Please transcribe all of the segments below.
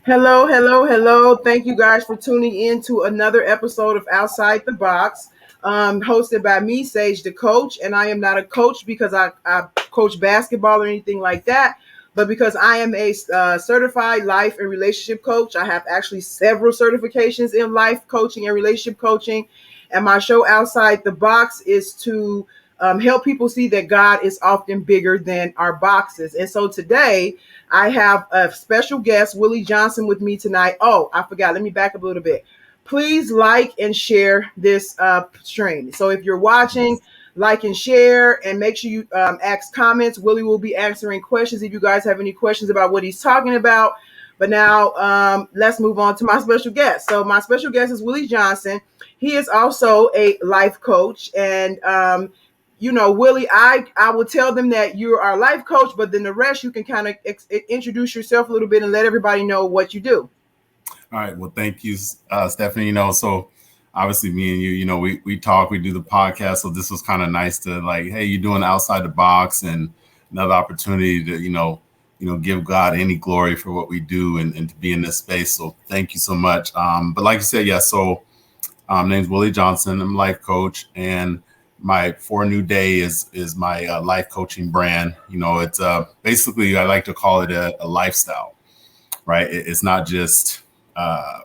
Hello, hello, hello. Thank you guys for tuning in to another episode of Outside the Box, hosted by me, Sage DaCoach. And I am not a coach because I coach basketball or anything like that, but because I am a certified life and relationship coach. I have actually several certifications in life coaching and relationship coaching. And my show, Outside the Box, is to help people see that God is often bigger than our boxes. And so today, I have a special guest, Willie Johnson, with me tonight. Oh, I forgot. Let me back up a little bit. Please like and share this stream. So if you're watching, like and share, and make sure you ask comments. Willie will be answering questions if you guys have any questions about what he's talking about. But now let's move on to my special guest. So my special guest is Willie Johnson. He is also a life coach, and Willie, I will tell them that you are a life coach, but then the rest you can kind of introduce yourself a little bit and let everybody know what you do. All right. Well, thank you, Stephanie. So obviously me and we talk, we do the podcast. So this was kind of nice to like, hey, you're doing outside the box and another opportunity to, give God any glory for what we do and to be in this space. So thank you so much. But like you said, yeah. So name's Willie Johnson. I'm a life coach, and my For a New Day is my life coaching brand. It's basically I like to call it a lifestyle, right? It's not just a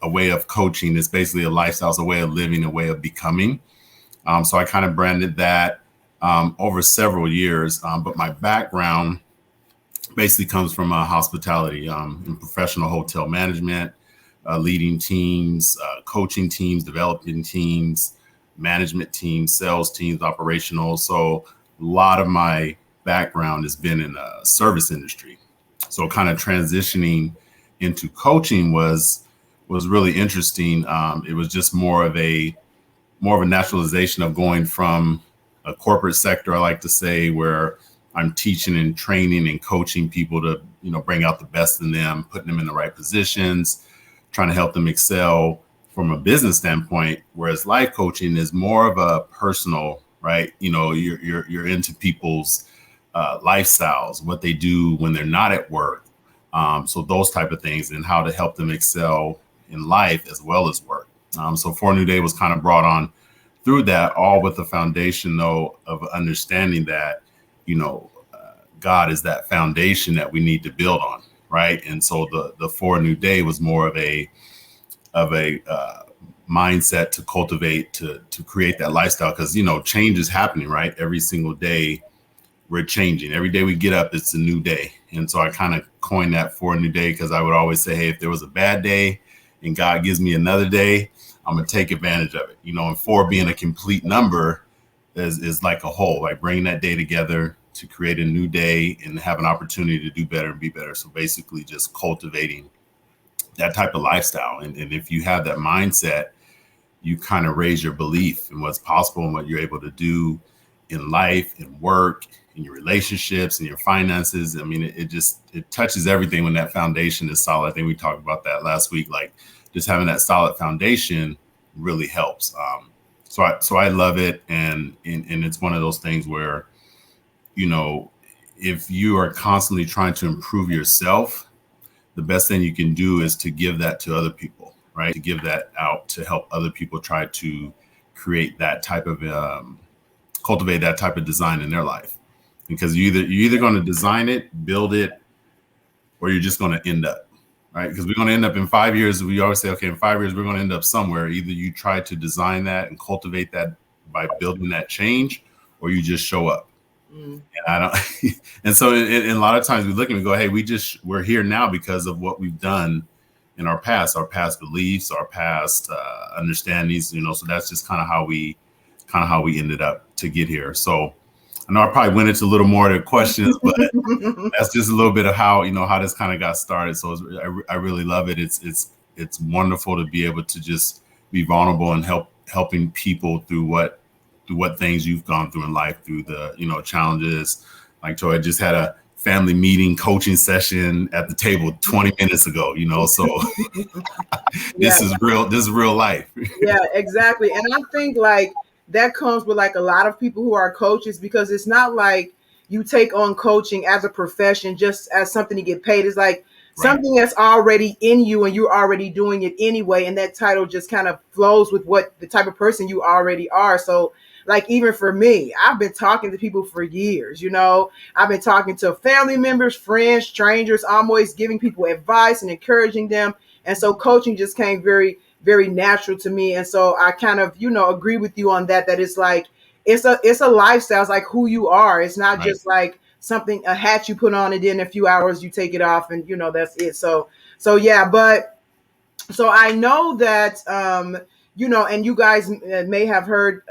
way of coaching. It's basically a lifestyle. It's a way of living, a way of becoming. So I kind of branded that over several years. But my background basically comes from hospitality in professional hotel management, leading teams, coaching teams, developing teams, management teams, sales teams, operational. So a lot of my background has been in the service industry. So kind of transitioning into coaching was really interesting. It was just more of a naturalization of going from a corporate sector, I like to say, where I'm teaching and training and coaching people to, bring out the best in them, putting them in the right positions, trying to help them excel from a business standpoint. Whereas life coaching is more of a personal, right? You're into people's lifestyles, what they do when they're not at work. So those type of things and how to help them excel in life as well as work. So For a New Day was kind of brought on through that, all with the foundation, though, of understanding that, God is that foundation that we need to build on, right? And so the For a New Day was more of a mindset to cultivate, to create that lifestyle, because change is happening, right? Every single day we're changing. Every day we get up, it's a new day. And so I kind of coined that For a New Day, because I would always say, hey, if there was a bad day and God gives me another day, I'm going to take advantage of it. And 4 being a complete number is like a whole, like bringing that day together to create a new day and have an opportunity to do better and be better. So basically just cultivating that type of lifestyle. And if you have that mindset, you kind of raise your belief in what's possible and what you're able to do in life, in work, in your relationships, in your finances. I mean, it touches everything when that foundation is solid. I think we talked about that last week. Like just having that solid foundation really helps. So I love it. And it's one of those things where, if you are constantly trying to improve yourself, the best thing you can do is to give that to other people, right? To give that out to help other people try to create that type of cultivate that type of design in their life, because you're either going to design it, build it, or you're just going to end up, right? Because we're going to end up in 5 years. We always say, okay, in 5 years, we're going to end up somewhere. Either you try to design that and cultivate that by building that change, or you just show up. And I don't, and so a lot of times we look and we go, hey, we're here now because of what we've done in our past beliefs, our past understandings, so that's just kind of how we ended up to get here. So I know I probably went into a little more of the questions, but that's just a little bit of how, how this kind of got started. So I really love it. It's wonderful to be able to just be vulnerable and helping people through what things you've gone through in life, through the, challenges. Like Troy just had a family meeting coaching session at the table 20 minutes ago, so this is real life. Yeah, exactly. And I think like that comes with like a lot of people who are coaches, because it's not like you take on coaching as a profession just as something to get paid. It's like Right. something that's already in you and you're already doing it anyway. And that title just kind of flows with what the type of person you already are. So, like, even for me, I've been talking to people for years, I've been talking to family members, friends, strangers. I'm always giving people advice and encouraging them. And so coaching just came very, very natural to me. And so I kind of, agree with you on that it's like, it's a lifestyle. It's like who you are. It's not Right. just like something, a hat you put on, and then in a few hours you take it off and that's it. So yeah, but so I know that and you guys may have heard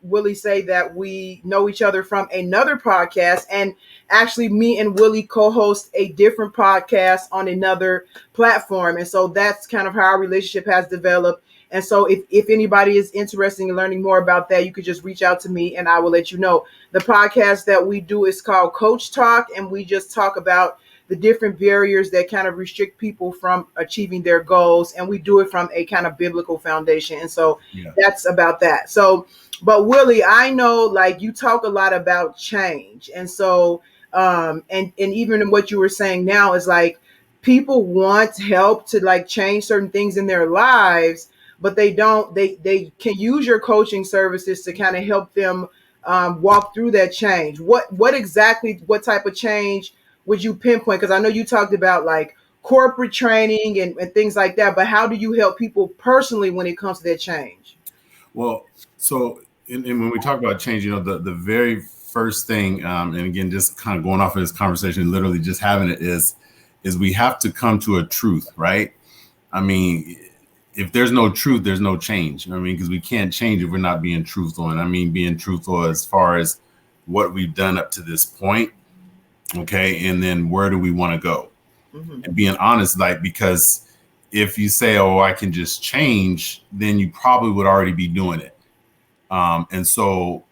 Willie say that we know each other from another podcast, and actually me and Willie co-host a different podcast on another platform, and so that's kind of how our relationship has developed. And so if anybody is interested in learning more about that, you could just reach out to me and I will let you know. The podcast that we do is called Coach Talk, and we just talk about the different barriers that kind of restrict people from achieving their goals. And we do it from a kind of biblical foundation. And so that's about that. So, but Willie, I know like you talk a lot about change. And so, and even in what you were saying now is like people want help to like change certain things in their lives, but they don't, they can use your coaching services to kind of help them walk through that change. What exactly, what type of change would you pinpoint? Because I know you talked about like corporate training and things like that, but how do you help people personally when it comes to that change? Well, so and when we talk about change, the very first thing, and again, just kind of going off of this conversation, literally just having it is we have to come to a truth, right? I mean, if there's no truth, there's no change. I mean, because we can't change if we're not being truthful. And I mean, being truthful as far as what we've done up to this point. Okay. And then where do we want to go? Mm-hmm. And being honest, like, because if you say, oh, I can just change, then you probably would already be doing it. And so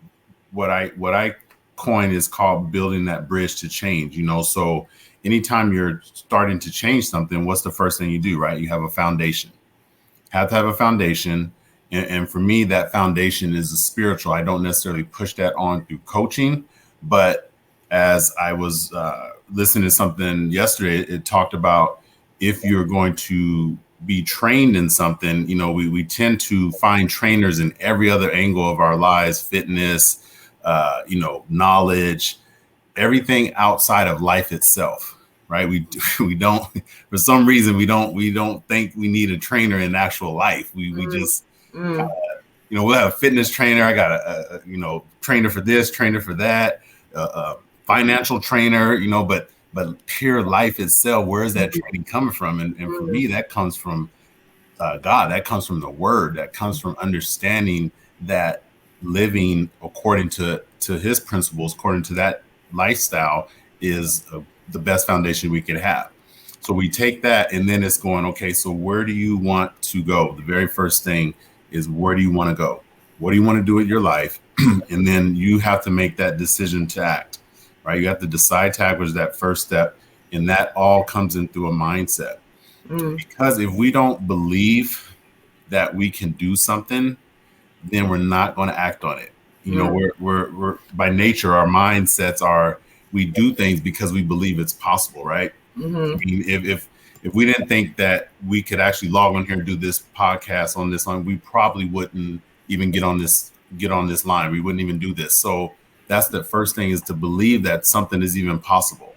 what I coin is called building that bridge to change, so anytime you're starting to change something, what's the first thing you do, right? You have a foundation, have to have a foundation. And for me, that foundation is a spiritual. I don't necessarily push that on through coaching, but as I was listening to something yesterday, it talked about if you're going to be trained in something, we tend to find trainers in every other angle of our lives, fitness, knowledge, everything outside of life itself, right? We don't, for some reason, we don't think we need a trainer in actual life. We just, we'll have a fitness trainer. I got a trainer for this, trainer for that, financial trainer, but pure life itself, where is that training coming from? And for me, that comes from God. That comes from the Word. That comes from understanding that living according to His principles, according to that lifestyle, is the best foundation we could have. So we take that, and then it's going, okay, so where do you want to go? The very first thing is, where do you want to go? What do you want to do with your life? And then you have to make that decision to act. Right, you have to decide to act, which is that first step, and that all comes in through a mindset. Because if we don't believe that we can do something, then we're not going to act on it. We're by nature, our mindsets are, we do things because we believe it's possible, right? Mm-hmm. I mean, if we didn't think that we could actually log on here and do this podcast on this line, we probably wouldn't even get on this line. We wouldn't even do this. So that's the first thing, is to believe that something is even possible.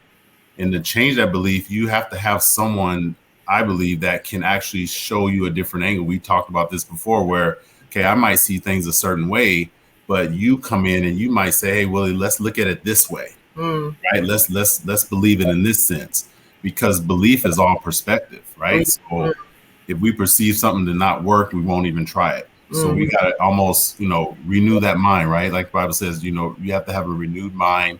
And to change that belief, you have to have someone, I believe, that can actually show you a different angle. We talked about this before where, okay, I might see things a certain way, but you come in and you might say, hey, Willie, let's look at it this way, right? Let's believe it in this sense, because belief is all perspective, right? So if we perceive something to not work, we won't even try it. So we got to almost, renew that mind, right? Like the Bible says, you have to have a renewed mind.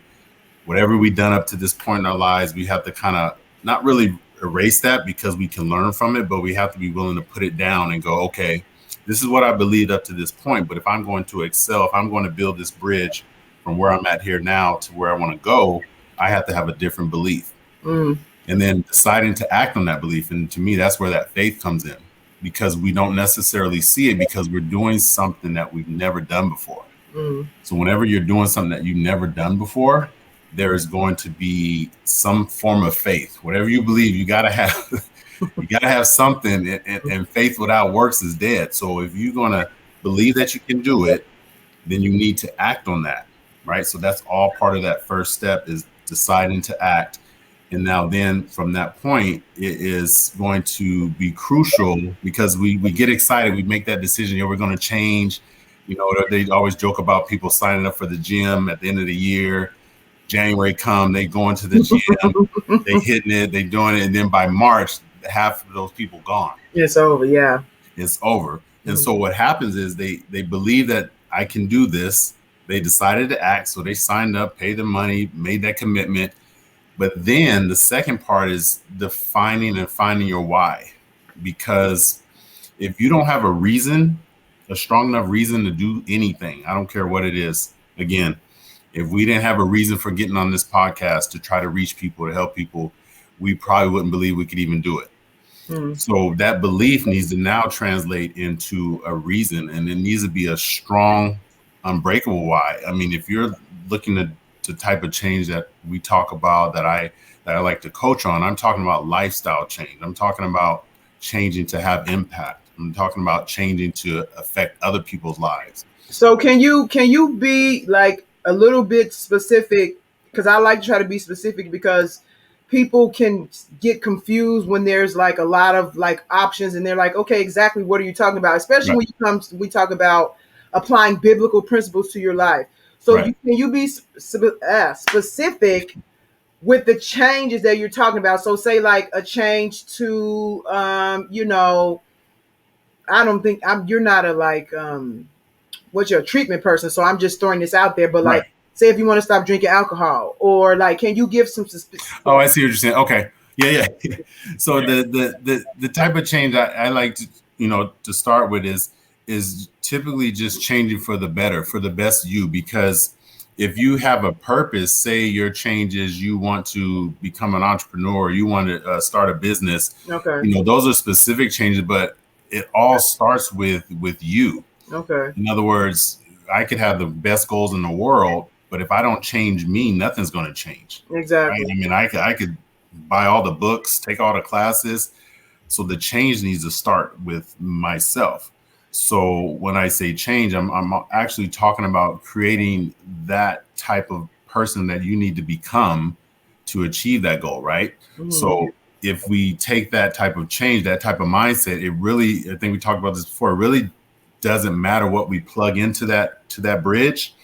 Whatever we've done up to this point in our lives, we have to kind of not really erase that, because we can learn from it, but we have to be willing to put it down and go, okay, this is what I believed up to this point. But if I'm going to excel, if I'm going to build this bridge from where I'm at here now to where I want to go, I have to have a different belief. And then deciding to act on that belief. And to me, that's where that faith comes in, because we don't necessarily see it because we're doing something that we've never done before. So whenever you're doing something that you've never done before, there is going to be some form of faith. Whatever you believe, you got to have you got to have something, and faith without works is dead. So if you're going to believe that you can do it, then you need to act on that, right? So that's all part of that first step, is deciding to act. And now then from that point, it is going to be crucial, because we get excited, we make that decision, we're going to change. You know, they always joke about people signing up for the gym at the end of the year. January come, they going to the gym, they hitting it, they doing it, and then by March, half of those people gone. It's over, yeah. It's over. And so what happens is they believe that I can do this. They decided to act, so they signed up, paid the money, made that commitment. But then the second part is defining and finding your why. Because if you don't have a reason, a strong enough reason to do anything, I don't care what it is. Again, if we didn't have a reason for getting on this podcast to try to reach people, to help people, we probably wouldn't believe we could even do it. So that belief needs to now translate into a reason, and it needs to be a strong, unbreakable why. I mean, if you're looking to type of change that we talk about, that I like to coach on, I'm talking about lifestyle change. I'm talking about changing to have impact. I'm talking about changing to affect other people's lives. So can you be like a little bit specific? Because I like to try to be specific, because people can get confused when there's like a lot of like options, and they're like, okay, exactly what are you talking about? Especially when we talk about applying biblical principles to your life. So can you be specific with the changes that you're talking about? So say like a change to, you know, I don't think you're not a like, what's your treatment person? So I'm just throwing this out there, but like, say if you want to stop drinking alcohol, or like, can you give some? Oh, I see what you're saying. Okay, yeah. So the type of change I like to, you know, to start with is typically just changing for the better, for the best you. Because if you have a purpose, say your change is you want to become an entrepreneur, you want to start a business. Okay. You know, those are specific changes, but it all starts with you. Okay. In other words, I could have the best goals in the world, but if I don't change me, nothing's going to change. Exactly. Right? I mean, I could buy all the books, take all the classes. So the change needs to start with myself. So when I say change, I'm actually talking about creating that type of person that you need to become to achieve that goal, right? So if we take that type of change, that type of mindset, it really, I think we talked about this before, it really doesn't matter what we plug into that bridge.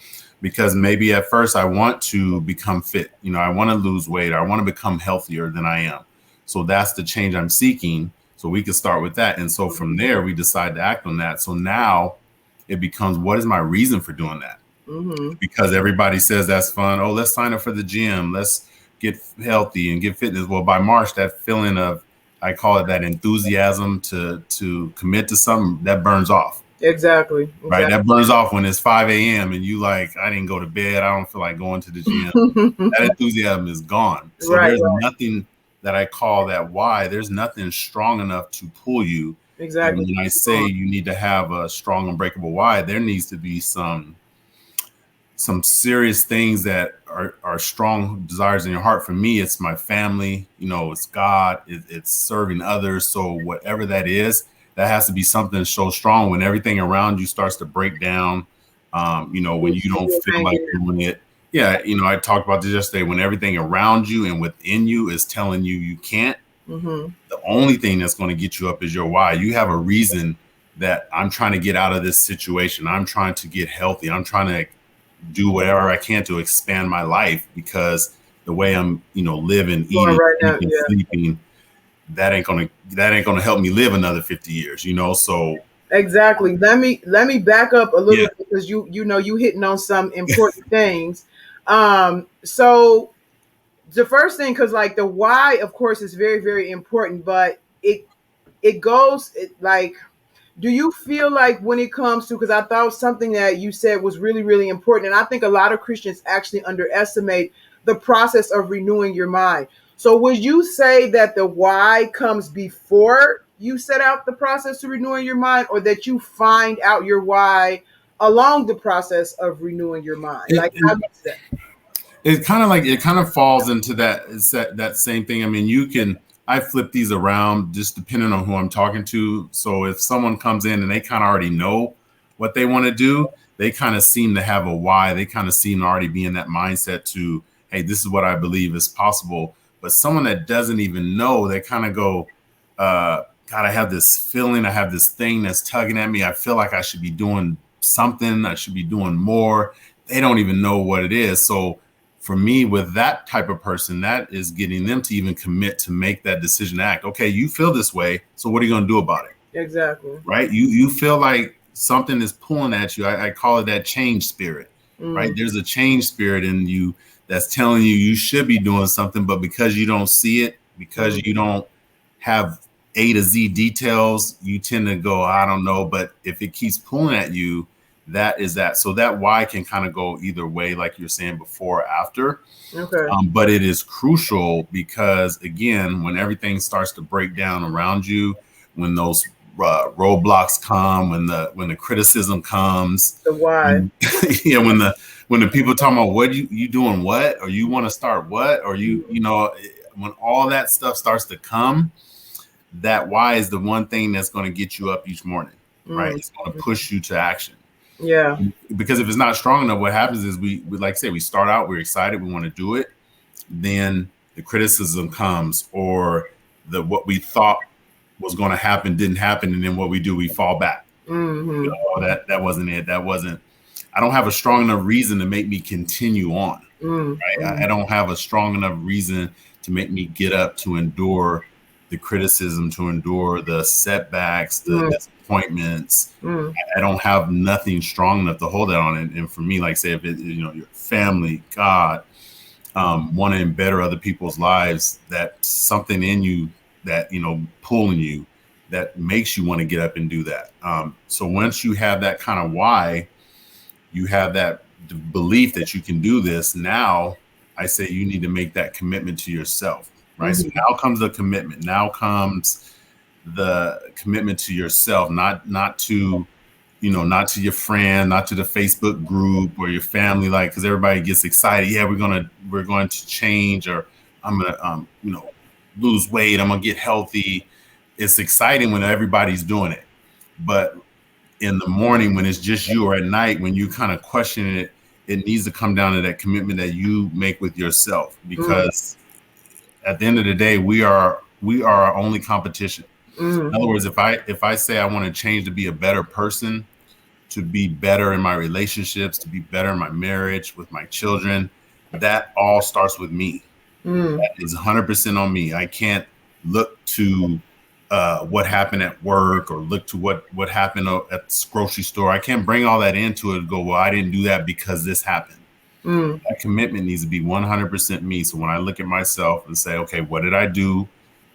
Because maybe at first I want to become fit, you know, I want to lose weight, I want to become healthier than I am. So that's the change I'm seeking. So we can start with that. And so from there, we decide to act on that. So now it becomes, what is my reason for doing that? Because everybody says that's fun. Oh, let's sign up for the gym. Let's get healthy and get fitness. Well, by March, that feeling of, I call it that enthusiasm to commit to something, that burns off. Exactly. Right. That burns off when it's 5 a.m. and you like, I didn't go to bed. I don't feel like going to the gym. That enthusiasm is gone. So there's nothing that I call that why. There's nothing strong enough to pull you. Exactly. And when I say you need to have a strong, unbreakable why, there needs to be some serious things that are strong desires in your heart. For me, it's my family, you know, it's God, it's serving others. So whatever that is, that has to be something so strong when everything around you starts to break down. You know, when you don't feel like doing it. Yeah, you know, I talked about this yesterday. When everything around you and within you is telling you you can't, the only thing that's going to get you up is your why. You have a reason that I'm trying to get out of this situation. I'm trying to get healthy. I'm trying to do whatever I can to expand my life, because the way I'm, you know, living, eating, sleeping, that ain't gonna help me live another 50 years, you know. So exactly. Let me back up a little bit, because you know you hitting on some important things. So the first thing, because like the why, of course, is very, very important, but it goes like, do you feel like when it comes to, because I thought something that you said was really, really important, and I think a lot of Christians actually underestimate the process of renewing your mind. So would you say that the why comes before you set out the process of renewing your mind, or that you find out your why along the process of renewing your mind? Like, how is that? It kind of falls into that same thing. I mean, I flip these around just depending on who I'm talking to. So if someone comes in and they kind of already know what they want to do, they kind of seem to have a why. They kind of seem to already be in that mindset to, hey, this is what I believe is possible. But someone that doesn't even know, they kind of go, God, I have this feeling, I have this thing that's tugging at me. I feel like I should be doing something. I should be doing more. They don't even know what it is. So for me, with that type of person, that is getting them to even commit to make that decision to act. Okay, you feel this way. So what are you going to do about it? Exactly. Right. You feel like something is pulling at you. I call it that change spirit, right? There's a change spirit in you that's telling you should be doing something, but because you don't see it, because you don't have A to Z details, you tend to go, I don't know. But if it keeps pulling at you, that is that. So that why can kind of go either way, like you're saying, before or after. Okay. But it is crucial because, again, when everything starts to break down around you, when those roadblocks come, when the criticism comes, the why. Yeah, when the people talking about what you doing, what, or you want to start what, or you know, when all that stuff starts to come, that why is the one thing that's going to get you up each morning, right? It's going to push you to action. Yeah. Because if it's not strong enough, what happens is we like I say, we start out, we're excited, we want to do it. Then the criticism comes, or what we thought was going to happen didn't happen, and then what we do, we fall back. You know, that wasn't it. That wasn't. I don't have a strong enough reason to make me continue on. Right? I don't have a strong enough reason to make me get up, to endure the criticism, to endure the setbacks, the disappointments. I don't have nothing strong enough to hold that on. And for me, like say, if it, you know, your family, God, wanting to better other people's lives, that something in you that, you know, pulling you, that makes you want to get up and do that. So once you have that kind of why, you have that belief that you can do this. Now I say you need to make that commitment to yourself. Right. So now comes the commitment. Now comes the commitment to yourself, not to, you know, not to your friend, not to the Facebook group or your family, like, because everybody gets excited. Yeah, we're going to change, or I'm gonna you know, lose weight. I'm gonna get healthy. It's exciting when everybody's doing it, but in the morning when it's just you, or at night when you kind of question it, it needs to come down to that commitment that you make with yourself, because at the end of the day, we are our only competition. In other words, if I say I want to change to be a better person, to be better in my relationships, to be better in my marriage with my children, that all starts with me. That is 100% on me. I can't look to what happened at work, or look to what happened at the grocery store. I can't bring all that into it and go, well, I didn't do that because this happened. That commitment needs to be 100% me. So when I look at myself and say, okay, what did I do?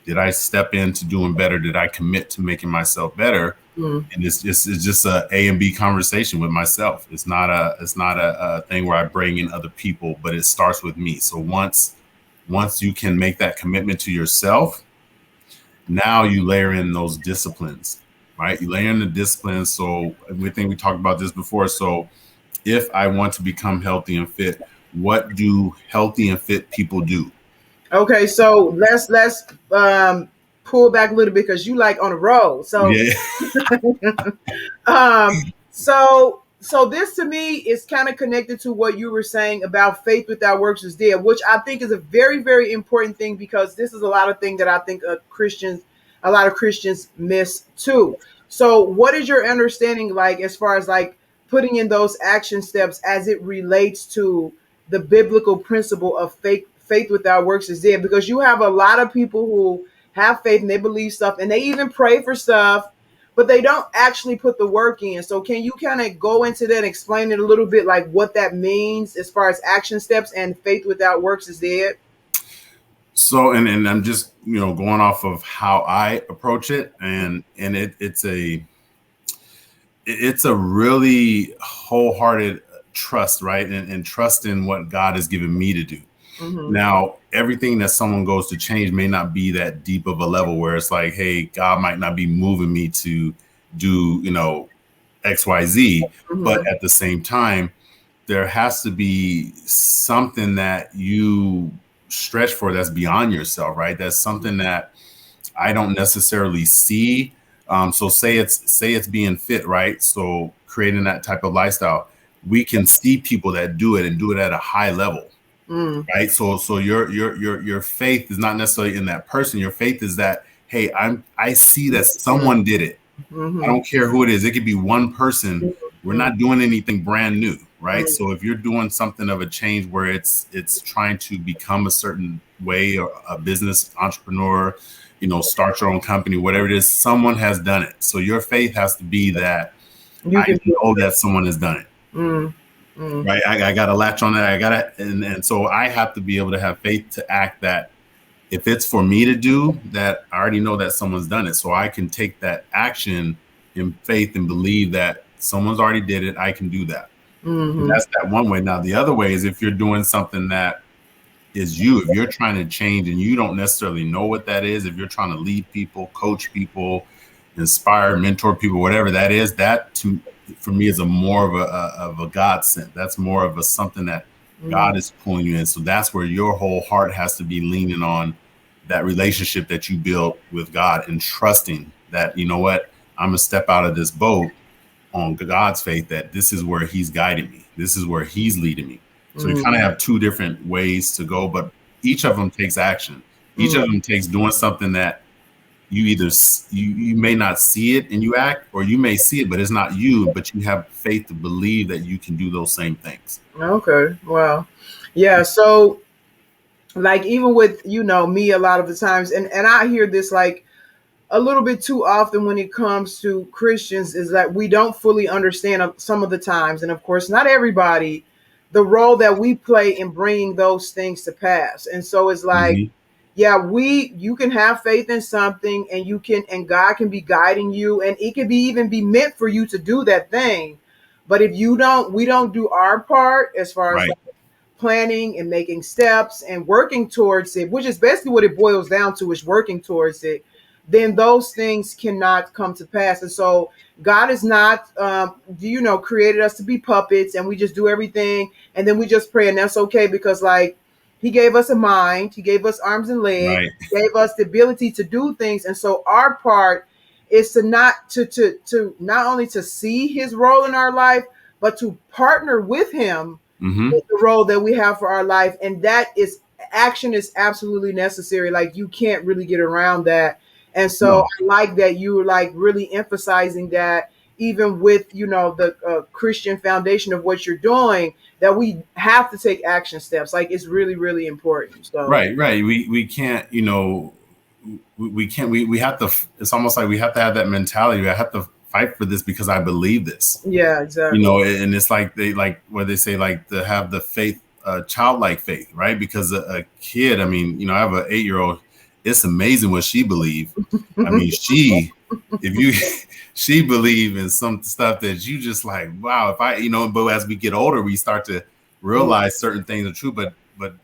Did I step into doing better? Did I commit to making myself better? And it's just a and B conversation with myself. It's not a thing where I bring in other people, but it starts with me. So once you can make that commitment to yourself, now you layer in those disciplines, right? You layer in the disciplines. So we talked about this before. So if I want to become healthy and fit, what do healthy and fit people do? Okay, so let's pull back a little bit, because you like on the road. So so this to me is kind of connected to what you were saying about faith without works is dead, which I think is a very, very important thing, because this is a lot of things that I think a lot of Christians miss too. So what is your understanding, like, as far as like putting in those action steps as it relates to the biblical principle of faith without works is dead? Because you have a lot of people who have faith and they believe stuff and they even pray for stuff, but they don't actually put the work in. So can you kind of go into that and explain it a little bit, like what that means as far as action steps and faith without works is dead? So, and I'm just, you know, going off of how I approach it, and it's a really wholehearted trust, right? And trust in what God has given me to do. Now, everything that someone goes to change may not be that deep of a level where it's like, hey, God might not be moving me to do, you know, XYZ. But at the same time, there has to be something that you stretch for that's beyond yourself, right? That's something that I don't necessarily see. So say it's being fit, right? So creating that type of lifestyle, we can see people that do it and do it at a high level, right? So your faith is not necessarily in that person. Your faith is that, hey, I see that someone did it. I don't care who it is. It could be one person. We're not doing anything brand new, right? So if you're doing something of a change where it's trying to become a certain way, or a business entrepreneur, start your own company, whatever it is, someone has done it. So your faith has to be that I know that someone has done it. Right. I got to latch on that. I got to, and so I have to be able to have faith to act that if it's for me to do that, I already know that someone's done it. So I can take that action in faith and believe that someone's already did it. I can do that. That's that one way. Now, the other way is if you're doing something that is if you're trying to change and you don't necessarily know what that is, if you're trying to lead people, coach people, inspire, mentor people, whatever that is, that for me is more of a God sent. That's more of something that God is pulling you in. So that's where your whole heart has to be leaning on that relationship that you built with God and trusting that, you know what, I'm gonna step out of this boat on God's faith that this is where he's guiding me. This is where he's leading me. So you kind of have two different ways to go, but each of them takes action. Each of them takes doing something that you either you may not see it and you act, or you may see it, but it's not you, but you have faith to believe that you can do those same things. Okay. Wow. Yeah. So like even with, me a lot of the times, and I hear this like a little bit too often when it comes to Christians, is that we don't fully understand some of the times, and of course not everybody, the role that we play in bringing those things to pass. And so it's like, yeah, you can have faith in something, and God can be guiding you, and it can even be meant for you to do that thing. But if we don't do our part as far as like planning and making steps and working towards it, which is basically what it boils down to, is working towards it, then those things cannot come to pass. And so God is not, created us to be puppets and we just do everything and then we just pray and that's okay, because like he gave us a mind, he gave us arms and legs, he gave us the ability to do things. And so our part is to not only to see his role in our life, but to partner with him with the role that we have for our life. And that is, action is absolutely necessary. Like you can't really get around that. And so I like that you were like really emphasizing that, even with, the Christian foundation of what you're doing, that we have to take action steps. Like it's really, really important. So Right. We can't, we can't, we have to, it's almost like we have to have that mentality. I have to fight for this because I believe this. Yeah, exactly. And it's like they say, like to have the faith, childlike faith, right? Because a kid, I mean, I have an 8-year-old. It's amazing what she believes. I mean, she believe in some stuff that you just like, wow, but as we get older, we start to realize certain things are true. But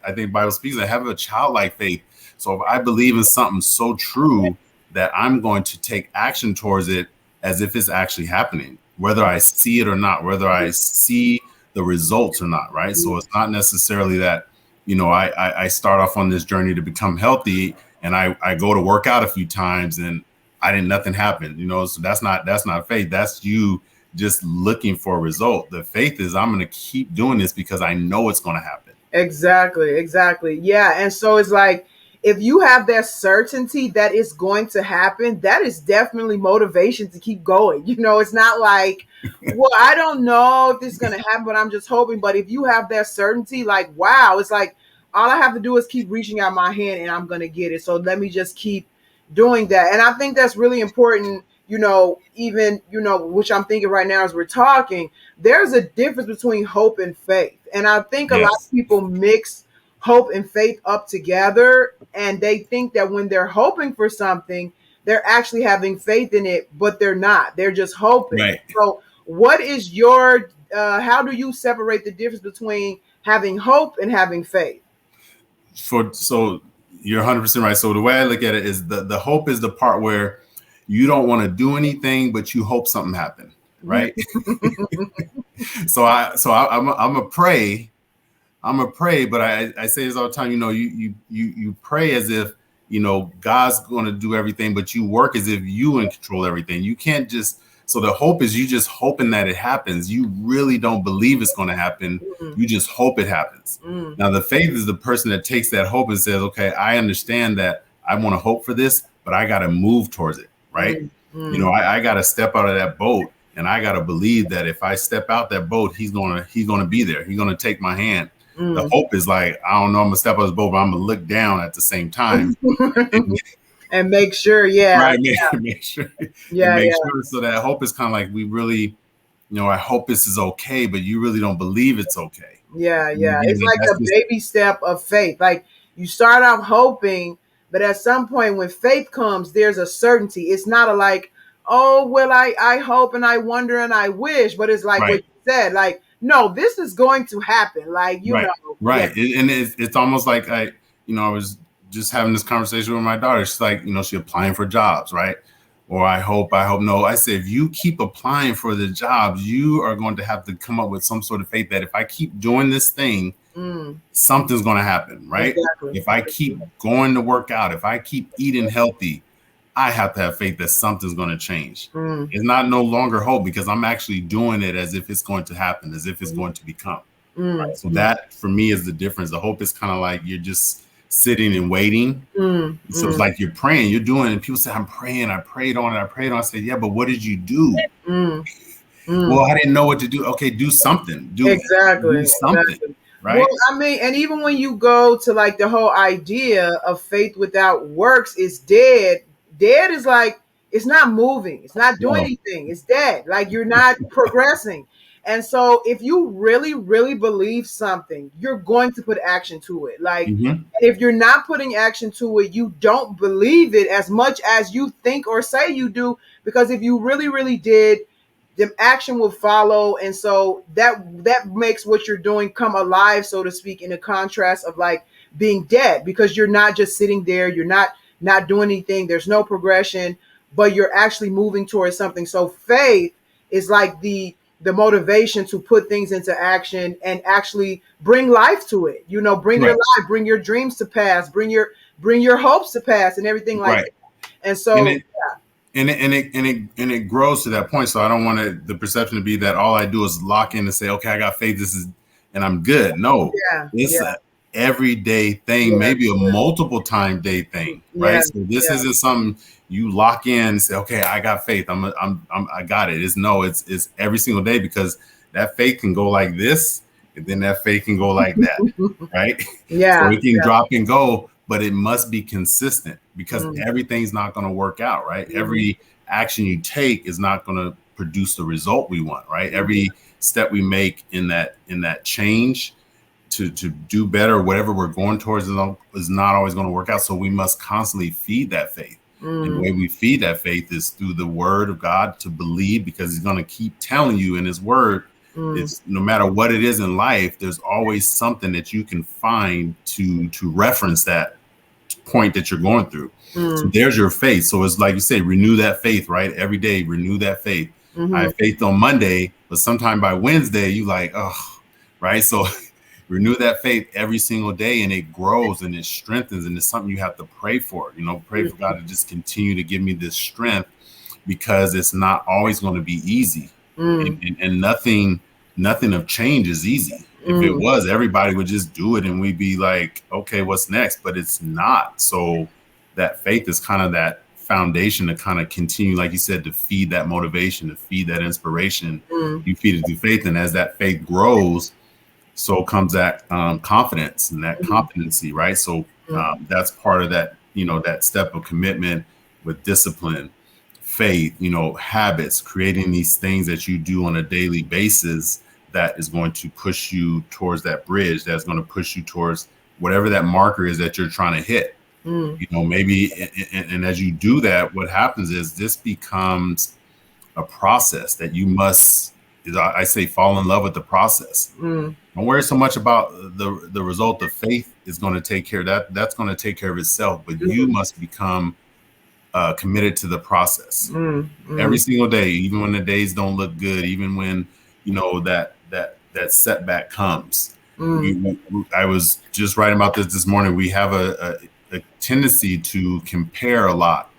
I think Bible speaks that have a childlike faith. So if I believe in something so true that I'm going to take action towards it as if it's actually happening, whether I see it or not, whether I see the results or not, right? So it's not necessarily that, I start off on this journey to become healthy and I go to work out a few times and nothing happened, so that's not faith. That's you just looking for a result. The faith is I'm going to keep doing this because I know it's going to happen. Exactly. Yeah. And so it's like, if you have that certainty that it's going to happen, that is definitely motivation to keep going. It's not like, well, I don't know if this is going to happen, but I'm just hoping. But if you have that certainty, like, wow, it's like, all I have to do is keep reaching out my hand and I'm going to get it. So let me just keep doing that. And I think that's really important, even, which I'm thinking right now as we're talking, there's a difference between hope and faith. And I think a lot of people mix hope and faith up together, and they think that when they're hoping for something, they're actually having faith in it, but they're not. They're just hoping. Right. So what is how do you separate the difference between having hope and having faith? So you're 100% right. So the way I look at it is the hope is the part where you don't want to do anything, but you hope something happen. right? I'm a pray. I'm a pray, but I say this all the time. You pray as if God's going to do everything, but you work as if you in control everything. You can't just. So the hope is you just hoping that it happens. You really don't believe it's going to happen. You just hope it happens. Now the faith is the person that takes that hope and says, okay, I understand that I want to hope for this, but I got to move towards it, right? I got to step out of that boat, and I got to believe that if I step out that boat, he's gonna be there. He's gonna take my hand. The hope is like, I don't know, I'm gonna step out of this boat, but I'm gonna look down at the same time. And make sure, right, make sure, sure. So that hope is kind of like, we really, I hope this is okay, but you really don't believe it's okay. It's like a baby step of faith. Like, you start off hoping, but at some point when faith comes, there's a certainty. It's not a like, oh, well, I hope and I wonder and I wish, but it's like what you said, like, no, this is going to happen. Like, know. Right. Yeah. And it's almost like I was just having this conversation with my daughter. She's like, she's applying for jobs, right? Or I hope no. I said, if you keep applying for the jobs, you are going to have to come up with some sort of faith that if I keep doing this thing, something's going to happen, right? Exactly. If I keep going to work out, if I keep eating healthy, I have to have faith that something's going to change. It's not no longer hope, because I'm actually doing it as if it's going to happen, as if it's going to become. Right? So that for me is the difference. The hope is kind of like you're just sitting and waiting. So it's like you're praying, you're doing it, and people say, I'm praying, I prayed on it. I say, yeah, but what did you do? Well, I didn't know what to do. Okay, do something. Do something. Exactly. Right. Well, I mean, and even when you go to like the whole idea of faith without works is dead. Dead is like, it's not moving. It's not doing anything. It's dead. Like, you're not progressing. And so if you really, really believe something, you're going to put action to it. Like, and if you're not putting action to it, you don't believe it as much as you think or say you do, because if you really, really did, the action will follow. And so that makes what you're doing come alive, so to speak, in a contrast of like being dead, because you're not just sitting there. You're not doing anything. There's no progression, but you're actually moving towards something. So faith is like the motivation to put things into action and actually bring life to it. Bring your life, bring your dreams to pass, bring your hopes to pass, and everything like that. And so, and it grows to that point. So I don't want the perception to be that all I do is lock in and say, okay, I got faith, and I'm good. No, it's an everyday thing, maybe a multiple time day thing, right? So this isn't something you lock in and say, okay, I got faith. I got it. It's every single day, because that faith can go like this, and then that faith can go like that, right? So it can drop and go, but it must be consistent, because everything's not going to work out, right? Every action you take is not going to produce the result we want, right? Every step we make in that change to do better, whatever we're going towards, is not always going to work out. So we must constantly feed that faith. And the way we feed that faith is through the word of God, to believe, because he's going to keep telling you in his word. It's no matter what it is in life, there's always something that you can find to reference that point that you're going through. So there's your faith. So it's like you say, renew that faith, right? Every day, renew that faith. I have faith on Monday, but sometime by Wednesday, you like, oh, right? So renew that faith every single day, and it grows and it strengthens, and it's something you have to pray for. Pray for God to just continue to give me this strength, because it's not always going to be easy, and nothing of change is easy. If it was, everybody would just do it, and we'd be like, okay, what's next? But it's not. So that faith is kind of that foundation to kind of continue, like you said, to feed that motivation, to feed that inspiration. You feed it through faith, and as that faith grows, so comes that confidence and that competency, right? So that's part of that, that step of commitment with discipline, faith, habits, creating these things that you do on a daily basis that is going to push you towards that bridge, that's going to push you towards whatever that marker is that you're trying to hit. Maybe, and as you do that, what happens is this becomes a process that you must, I say, fall in love with the process. Don't worry so much about the result. The faith is going to take care of that. That's going to take care of itself. But you must become committed to the process every Mm. single day, even when the days don't look good, even when that setback comes. Mm. I was just writing about this morning. We have a tendency to compare a lot,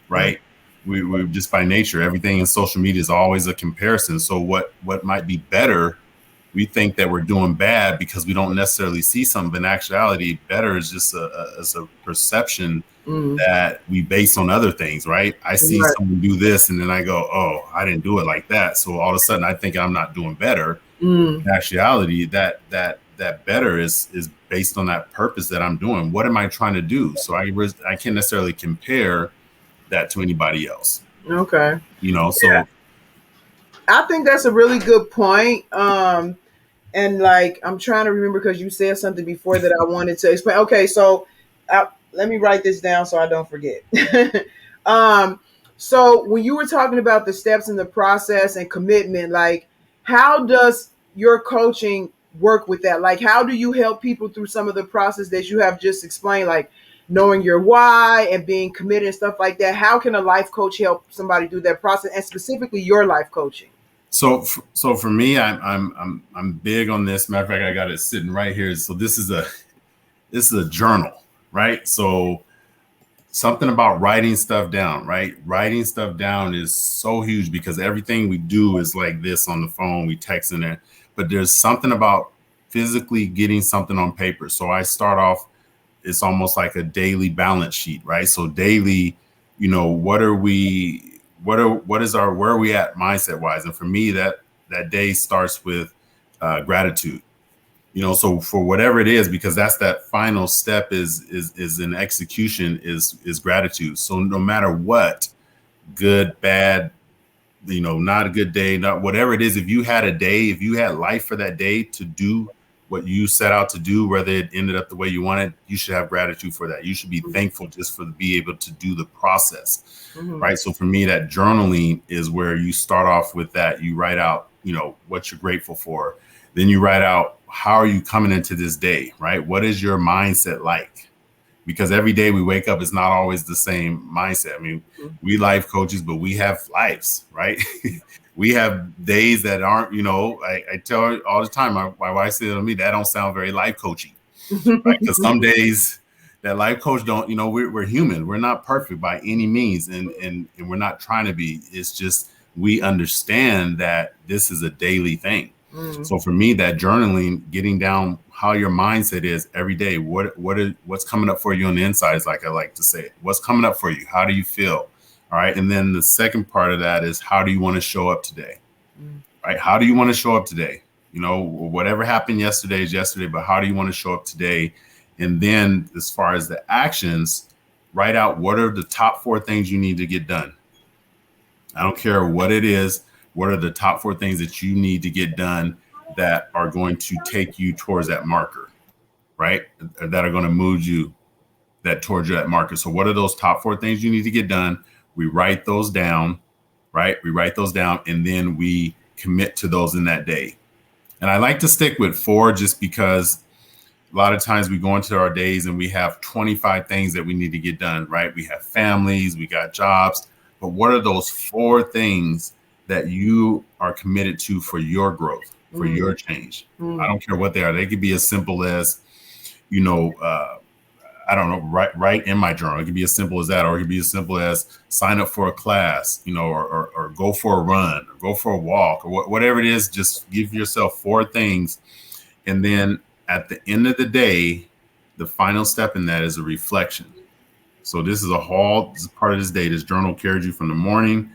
right? We just by nature, everything in social media is always a comparison. So what might be better, we think that we're doing bad because we don't necessarily see something. In actuality, better is just a perception Mm. that we base on other things, right? I see Right. someone do this and then I go, oh, I didn't do it like that. So all of a sudden I think I'm not doing better. Mm. In actuality, that better is based on that purpose that I'm doing. What am I trying to do? So I can't necessarily compare that to anybody else. Okay. So I think that's a really good point. And like I'm trying to remember because you said something before that I wanted to explain. Okay, so let me write this down so I don't forget. um, so when you were talking about the steps in the process and commitment, like how does your coaching work with that? Like how do you help people through some of the process that you have just explained, like knowing your why and being committed and stuff like that? How can a life coach help somebody through that process, and specifically your life coaching? so for me, I'm big on this. Matter of fact, I got it sitting right here. So this is a journal, right? So something about writing stuff down, right? Writing stuff down is so huge because everything we do is like this on the phone, we text in there, but there's something about physically getting something on paper. So I start off, it's almost like a daily balance sheet, right? So daily, what are we, what is our, where are we at mindset wise? And for me, that day starts with gratitude. So for whatever it is, because that's that final step is in execution is gratitude. So no matter what, good, bad, not a good day, not whatever it is, if you had a day, if you had life for that day to do what you set out to do, whether it ended up the way you wanted, you should have gratitude for that. You should be thankful just for be able to do the process. Mm-hmm. Right. So for me, that journaling is where you start off with that. You write out, what you're grateful for. Then you write out, how are you coming into this day, right? What is your mindset like? Because every day we wake up, it's not always the same mindset. I mean, we life coaches, but we have lives, right? We have days that aren't, I tell her all the time, my wife said to me, that don't sound very life coachy, right? Because some days that life coach don't, we're human. We're not perfect by any means. And we're not trying to be. It's just, we understand that this is a daily thing. So for me, that journaling, getting down how your mindset is every day, what's coming up for you on the inside is like I like to say, what's coming up for you? How do you feel? All right. And then the second part of that is, how do you want to show up today? Right? How do you want to show up today? Whatever happened yesterday is yesterday, but how do you want to show up today? And then as far as the actions, write out what are the top 4 things you need to get done. I don't care what it is. What are the top 4 things that you need to get done that are going to take you towards that marker, right? That are going to move you towards that marker. So what are those top 4 things you need to get done? We write those down, right? We write those down and then we commit to those in that day. And I like to stick with 4 just because a lot of times we go into our days and we have 25 things that we need to get done, right? We have families, we got jobs, but what are those 4 things that you are committed to for your growth, for your change? I don't care what they are. They could be as simple as, I don't know, write in my journal. It could be as simple as that, or it could be as simple as sign up for a class, or go for a run, or go for a walk, or whatever it is. Just give yourself 4 things. And then at the end of the day, the final step in that is a reflection. So this is part of this day. This journal carries you from the morning.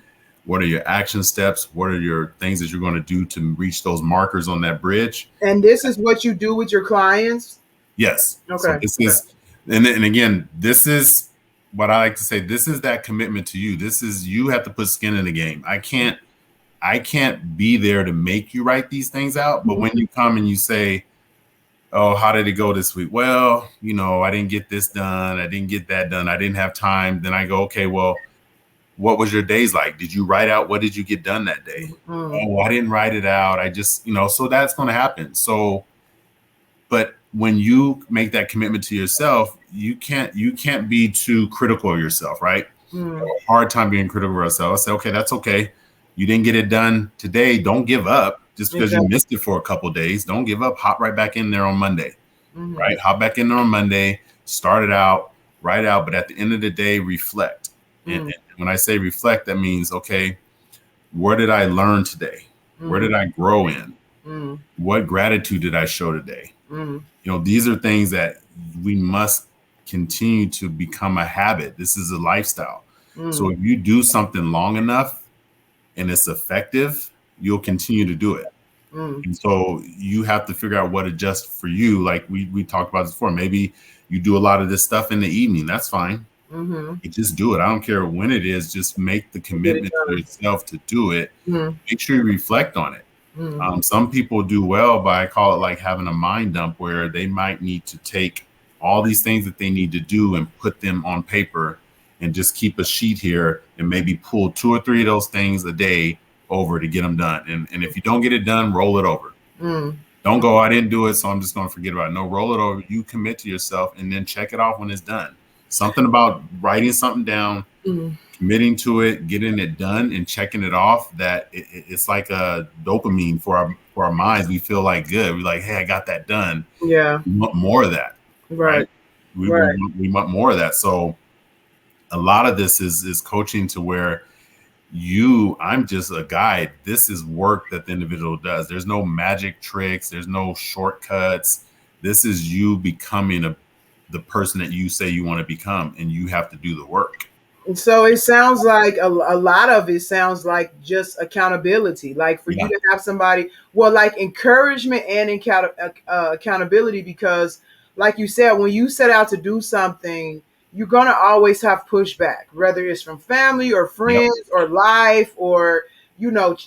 What are your action steps? What are your things that you're going to do to reach those markers on that bridge? And this is what you do with your clients? Yes. Okay. So this is, and again, this is what I like to say. This is that commitment to you. This is, you have to put skin in the game. I can't be there to make you write these things out. But when you come and you say, oh, how did it go this week? Well, I didn't get this done. I didn't get that done. I didn't have time. Then I go, okay, well, what was your days like? Did you write out, what did you get done that day? Oh, I didn't write it out. I just, so that's going to happen. So, but when you make that commitment to yourself, you can't be too critical of yourself, right? Mm. Hard time being critical of ourselves. I say, okay, that's okay. You didn't get it done today. Don't give up just because you Exactly. missed it for a couple of days. Don't give up. Hop right back in there on Monday, Mm-hmm. right? Hop back in there on Monday. Start it out, write out. But at the end of the day, reflect. And when I say reflect, that means, okay, where did I learn today? Where did I grow in? What gratitude did I show today? These are things that we must continue to become a habit. This is a lifestyle. So if you do something long enough and it's effective, you'll continue to do it. And so you have to figure out what adjusts for you. Like we talked about this before. Maybe you do a lot of this stuff in the evening. That's fine. You just do it. I don't care when it is. Just make the commitment to yourself to do it. Make sure you reflect on it. Some people do well by, I call it like having a mind dump, where they might need to take all these things that they need to do and put them on paper and just keep a sheet here and maybe pull 2 or 3 of those things a day over to get them done. And if you don't get it done, roll it over. Don't go, I didn't do it, so I'm just going to forget about it. No, roll it over. You commit to yourself and then check it off when it's done. Something about writing something down, committing to it, getting it done, and checking it off. That it's like a dopamine for our minds. We feel like good. We're like, hey, I got that done. Yeah. We want more of that. Right. We want more of that. So a lot of this is coaching to where I'm just a guide. This is work that the individual does. There's no magic tricks. There's no shortcuts. This is you becoming the person that you say you want to become, and you have to do the work. So it sounds like a lot of it sounds like just accountability, like for you to have somebody, well, like encouragement and accountability, because like you said, when you set out to do something, you're going to always have pushback, whether it's from family or friends or life or,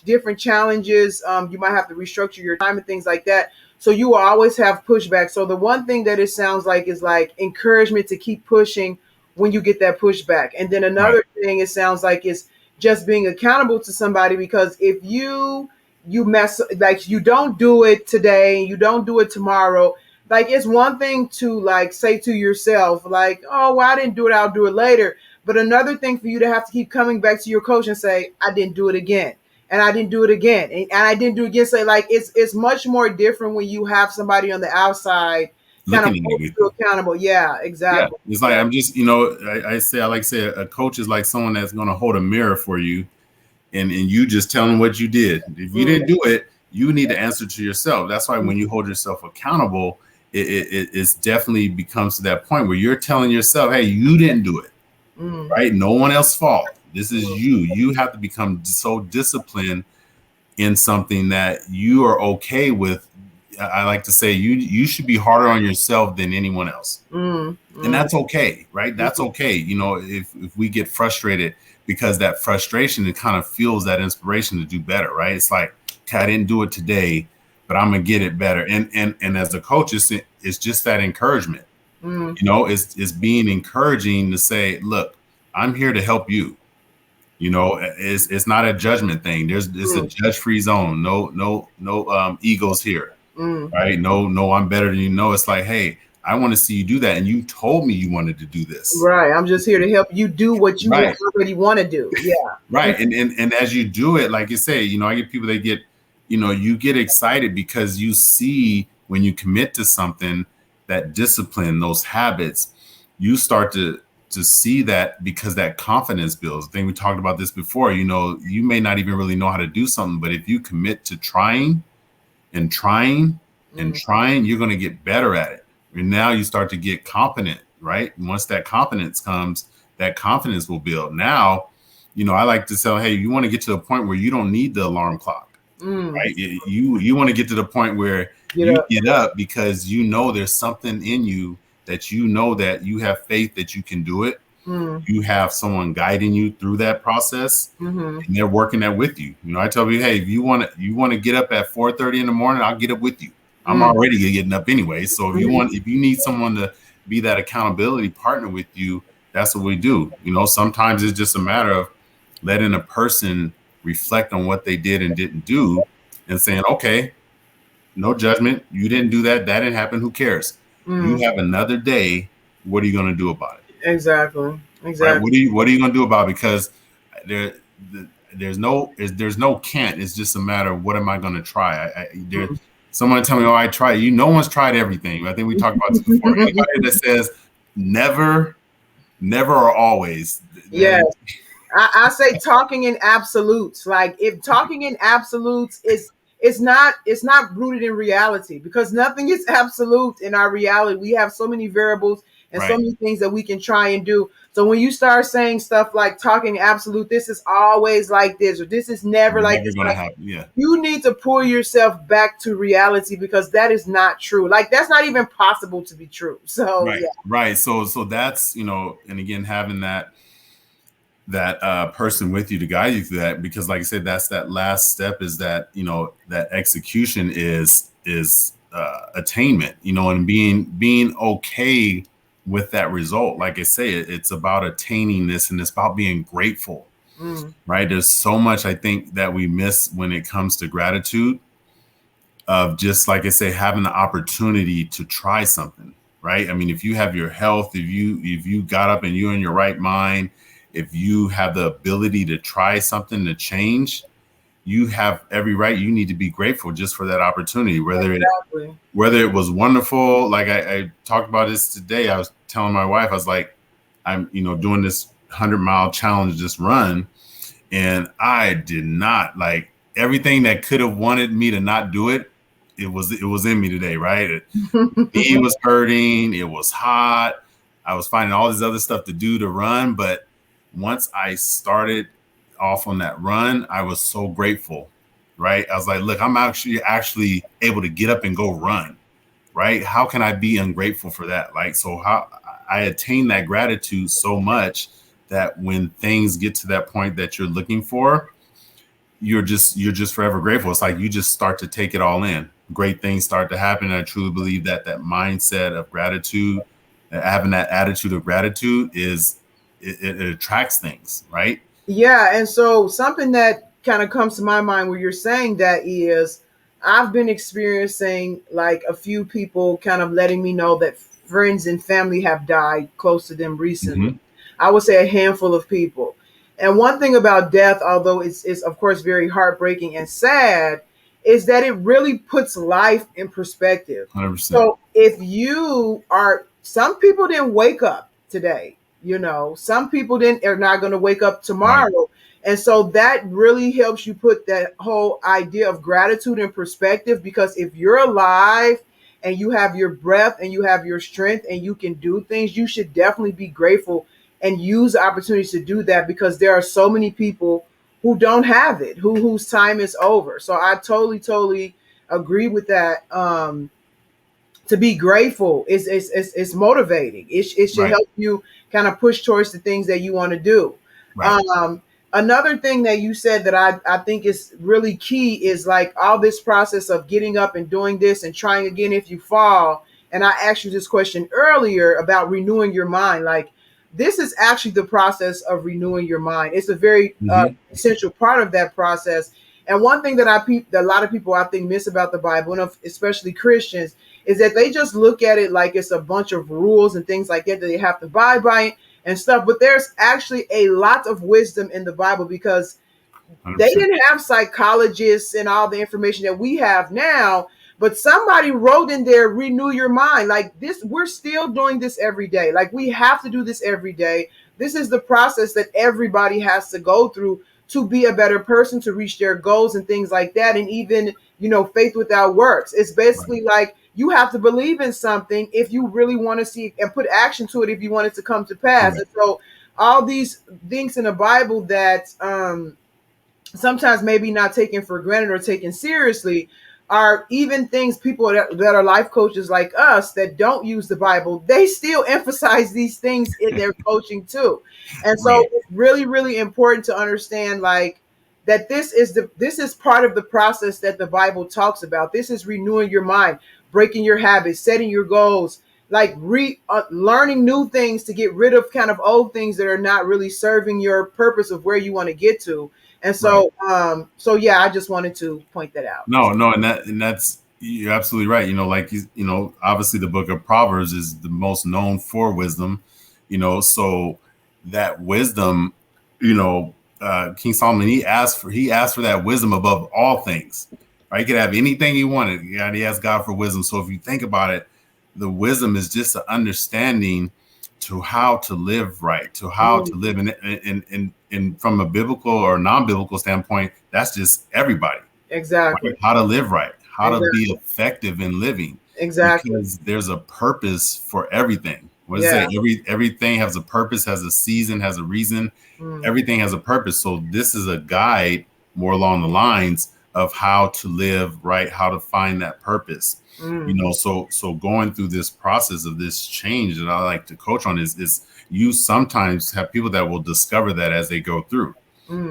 different challenges. You might have to restructure your time and things like that. So you will always have pushback. So the one thing that it sounds like is like encouragement to keep pushing when you get that pushback. And then another thing it sounds like is just being accountable to somebody, because if you mess, like you don't do it today, you don't do it tomorrow, like it's one thing to like say to yourself like, oh, well, I didn't do it, I'll do it later. But another thing for you to have to keep coming back to your coach and say, I didn't do it again. And I didn't do it again. And I didn't do it again. Say like it's much more different when you have somebody on the outside kind of hold you accountable. Yeah, exactly. Yeah. It's like I'm just, I like to say a coach is like someone that's going to hold a mirror for you, and you just tell them what you did. If you didn't do it, you need to answer to yourself. That's why when you hold yourself accountable, it's definitely becomes to that point where you're telling yourself, hey, you didn't do it, right? No one else's fault. This is you. You have to become so disciplined in something that you are okay with. I like to say you should be harder on yourself than anyone else. And that's okay, right? That's okay. If we get frustrated, because that frustration, it kind of fuels that inspiration to do better, right? It's like, okay, I didn't do it today, but I'm gonna get it better. And as a coach, it's just that encouragement. It's being encouraging to say, look, I'm here to help you. It's not a judgment thing. It's a judge-free zone. No egos here. Right? No, I'm better than you. Know, it's like, hey, I want to see you do that, and you told me you wanted to do this. Right. I'm just here to help you do what you already want to do. Yeah. Right. And as you do it, like you say, I get people that get, you get excited because you see when you commit to something, that discipline, those habits, you start to see that, because that confidence builds. I think we talked about this before. You may not even really know how to do something, but if you commit to trying, you're going to get better at it. And now you start to get competent, right? And once that competence comes, that confidence will build. Now, I like to say, hey, you want to get to the point where you don't need the alarm clock, right? You want to get to the point where get up because there's something in you that that you have faith that you can do it. You have someone guiding you through that process, and they're working that with you. I tell you, hey, if you want to get up at 4:30 in the morning, I'll get up with you. I'm already getting up anyway. So if you need someone to be that accountability partner with you, that's what we do. Sometimes it's just a matter of letting a person reflect on what they did and didn't do, and saying, okay, no judgment. You didn't do that. That didn't happen. Who cares? You have another day. What are you going to do about it? Exactly. right? Exactly. What are you going to do about it? Because there there's no can't. It's just a matter of what am I going to try. Someone tell me, oh, I tried. No one's tried everything. I think we talked about this before. Anybody that says never, never or always, that Yes. I say talking in absolutes. Like if talking in absolutes is it's not rooted in reality because nothing is absolute in our reality. We have so many variables and so right, many things that we can try and do. So when you start saying stuff like talking absolute, this is always like this or this is never like never this, going to like happen. Yeah, you need to pull yourself back to reality because that is not true. Like that's not even possible to be true. So right, yeah. right. So that's and again having that person with you to guide you through that, because like I said, that's that last step, is that that execution is attainment, and being okay with that result. Like I say, it's about attaining this, and it's about being grateful, Mm. right? There's so much I think that we miss when it comes to gratitude, of just like I say, having the opportunity to try something, right? I mean, if you have your health, if you got up and you're in your right mind, if you have the ability to try something to change, you have every right. You need to be grateful just for that opportunity, Exactly. whether it was wonderful. Like I talked about this today. I was telling my wife, I was like, I'm doing this 100-mile challenge, this run, and I did not like everything that could have wanted me to not do it. It was in me today, right? Knee was hurting. It was hot. I was finding all this other stuff to do to run, but once I started off on that run, I was so grateful, right? I was like, look, I'm actually able to get up and go run, right? How can I be ungrateful for that? Like, so how I attain that gratitude so much that when things get to that point that you're looking for, you're just forever grateful. It's like you just start to take it all in. Great things start to happen. And I truly believe that mindset of gratitude, having that attitude of gratitude, it attracts things, right? Yeah, and so something that kind of comes to my mind where you're saying that is I've been experiencing like a few people kind of letting me know that friends and family have died close to them recently. Mm-hmm. I would say a handful of people. And one thing about death, although it's of course very heartbreaking and sad, is that it really puts life in perspective. 100%. So if you are, some people didn't wake up today, some people didn't are not going to wake up Right. tomorrow. And so that really helps you put that whole idea of gratitude in perspective, because if you're alive and you have your breath and you have your strength and you can do things, you should definitely be grateful and use the opportunities to do that, because there are so many people who don't have it, whose time is over. So I totally agree with that. To be grateful is motivating. It should Right. help you kind of push towards the things that you want to do. Right. Another thing that you said that I think is really key is like all this process of getting up and doing this and trying again if you fall. And I asked you this question earlier about renewing your mind. Like this is actually the process of renewing your mind. It's a very Mm-hmm. essential part of that process. And one thing that that a lot of people I think miss about the Bible, and especially Christians, is that they just look at it like it's a bunch of rules and things like that they have to abide by and stuff. But there's actually a lot of wisdom in the Bible, because they 100%. didn't have psychologists and all the information that we have now. But somebody wrote in there, renew your mind. Like this, we're still doing this every day. Like we have to do this every day. This is the process that everybody has to go through to be a better person, to reach their goals and things like that. And even, faith without works. It's Right. basically like you have to believe in something if you really want to see and put action to it if you want it to come to pass. Correct. And so all these things in the Bible that sometimes maybe not taken for granted or taken seriously are even things people that are life coaches like us that don't use the Bible, they still emphasize these things in their coaching too. And so Right. it's really important to understand like that this is part of the process that the Bible talks about. This is renewing your mind, breaking your habits, setting your goals, like learning new things to get rid of kind of old things that are not really serving your purpose of where you want to get to. And Right. so yeah, I just wanted to point that out. No, and that's you're absolutely right. Like obviously the book of Proverbs is the most known for wisdom. So that wisdom, King Solomon, he asked for that wisdom above all things. Right? He could have anything he wanted. And he asked God for wisdom. So if you think about it, the wisdom is just an understanding to how to live right, to how to live in from a biblical or non-biblical standpoint. That's just everybody. Exactly. Right? How to live right, how to be effective in living. Exactly. Because there's a purpose for everything. What does it say? Everything has a purpose, has a season, has a reason. Everything has a purpose. So this is a guide more along the lines of how to live right, how to find that purpose. So going through this process of this change that I like to coach on is you sometimes have people that will discover that as they go through.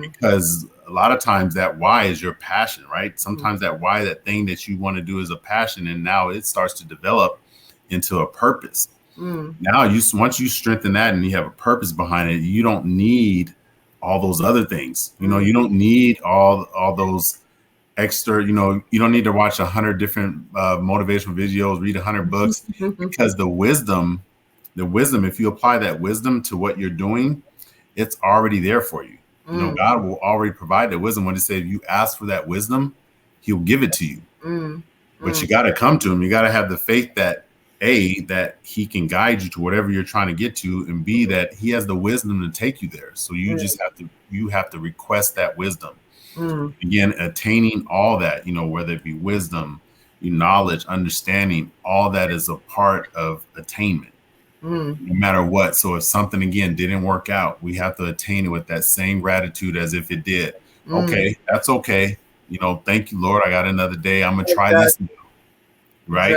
Because a lot of times that why is your passion, right? Sometimes that why, that thing that you want to do is a passion, and now it starts to develop into a purpose. Now once you strengthen that and you have a purpose behind it, you don't need all those other things. You don't need all those extra, you don't need to watch 100 different motivational videos, read 100 books, because the wisdom, if you apply that wisdom to what you're doing, it's already there for you. God will already provide that wisdom. When he said, if you ask for that wisdom, he'll give it to you. But you got to come to him. You got to have the faith that A, that he can guide you to whatever you're trying to get to, and B, that he has the wisdom to take you there. So you just have to request that wisdom. Again, attaining all that, whether it be wisdom, knowledge, understanding, all that is a part of attainment. No matter what. So if something, again, didn't work out, we have to attain it with that same gratitude as if it did. Okay, that's okay. Thank you, Lord. I got another day. I'm going to try this now. Right?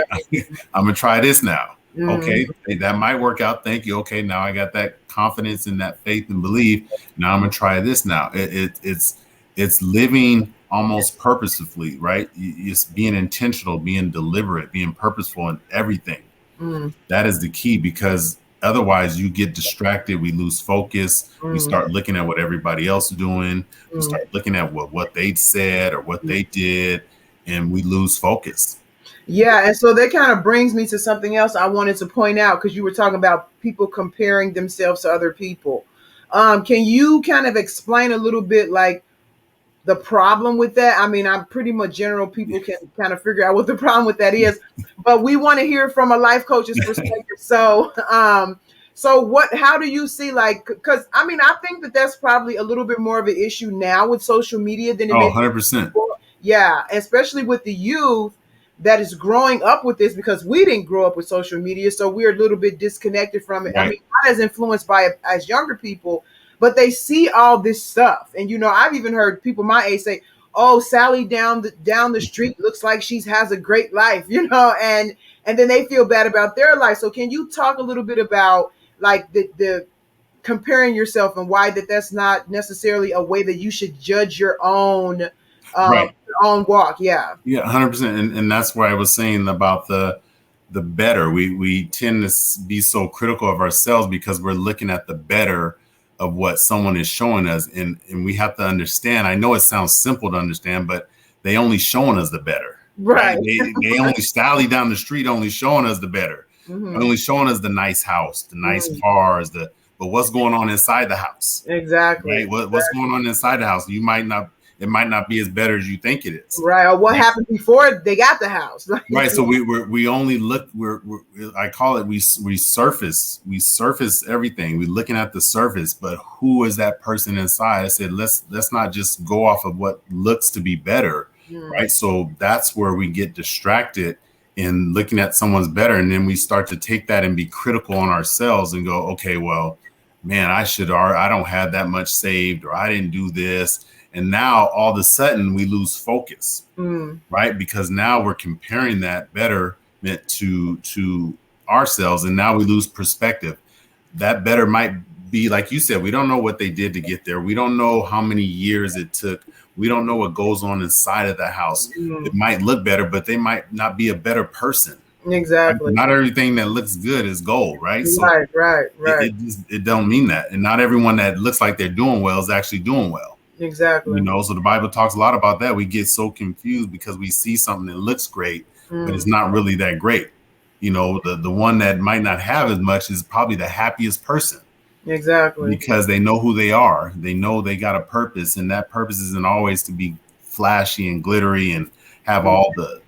I'm going to try this now. Okay, that might work out. Thank you. Okay, now I got that confidence and that faith and belief. Now I'm going to try this now. It's living almost purposefully, right? It's being intentional, being deliberate, being purposeful in everything. That is the key, because otherwise you get distracted. We lose focus. We start looking at what everybody else is doing. We start looking at what they said or what they did, and we lose focus. Yeah, and so that kind of brings me to something else I wanted to point out, because you were talking about people comparing themselves to other people. Can you kind of explain a little bit, like, the problem with that? I mean, I'm pretty much general. People can kind of figure out what the problem with that is, but we want to hear from a life coach's perspective. So, how do you see, like, because I mean, I think that's probably a little bit more of an issue now with social media than it may 100%. before. Yeah, especially with the youth that is growing up with this, because we didn't grow up with social media, so we're a little bit disconnected from it. Right. I mean, not as influenced by it as younger people, but they see all this stuff. And, I've even heard people my age say, oh, Sally down the street looks like she has a great life, and then they feel bad about their life. So can you talk a little bit about, like, the comparing yourself, and why that's not necessarily a way that you should judge your own right. your own walk? Yeah. Yeah, 100%. And that's why I was saying about the better. We tend to be so critical of ourselves because we're looking at the better of what someone is showing us. And we have to understand, I know it sounds simple to understand, but they only showing us the better. Right. They only Sally down the street, only showing us the better. Only showing us the nice house, the nice cars, but what's going on inside the house? Exactly. Right? What's going on inside the house? It might not be as better as you think it is. Right. Or what happened before they got the house. Right. So we only look, I call it, we surface everything. We're looking at the surface, but who is that person inside? I said, let's not just go off of what looks to be better. Right. So that's where we get distracted in looking at someone's better. And then we start to take that and be critical on ourselves and go, okay, well, man, I don't have that much saved, or I didn't do this. And now all of a sudden we lose focus, right? Because now we're comparing that betterment to ourselves, and now we lose perspective. That better might be, like you said, we don't know what they did to get there. We don't know how many years it took. We don't know what goes on inside of the house. It might look better, but they might not be a better person. Exactly. Not everything that looks good is gold, right? So right. It don't mean that. And not everyone that looks like they're doing well is actually doing well. Exactly. So the Bible talks a lot about that. We get so confused because we see something that looks great, but it's not really that great. The one that might not have as much is probably the happiest person. Exactly. because they know who they are. They know they got a purpose, and that purpose isn't always to be flashy and glittery and have all the